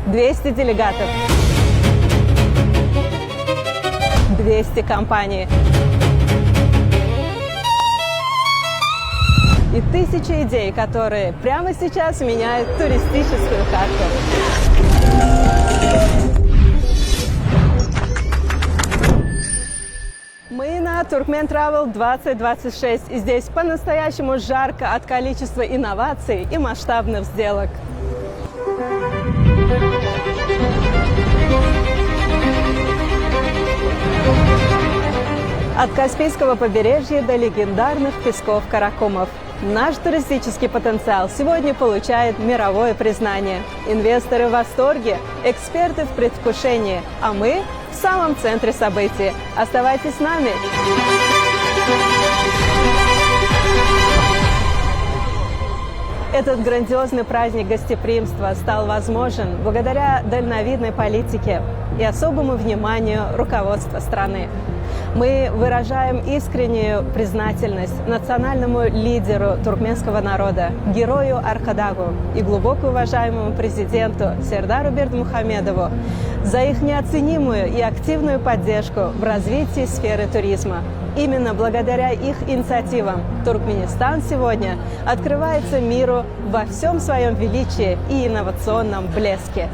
200 делегатов, 200 компаний и тысячи идей, которые прямо сейчас меняют туристическую карту. Мы на Turkmen Travel 2026, и здесь по-настоящему жарко от количества инноваций и масштабных сделок. От Каспийского побережья до легендарных песков Каракумов. Наш туристический потенциал сегодня получает мировое признание. Инвесторы в восторге, эксперты в предвкушении, а мы в самом центре событий. Оставайтесь с нами! Этот грандиозный праздник гостеприимства стал возможен благодаря дальновидной политике и особому вниманию руководства страны. Мы выражаем искреннюю признательность национальному лидеру туркменского народа, герою Аркадагу и глубоко уважаемому президенту Сердару Бердмухамедову за их неоценимую и активную поддержку в развитии сферы туризма. Именно благодаря их инициативам Туркменистан сегодня открывается миру во всем своем величии и инновационном блеске.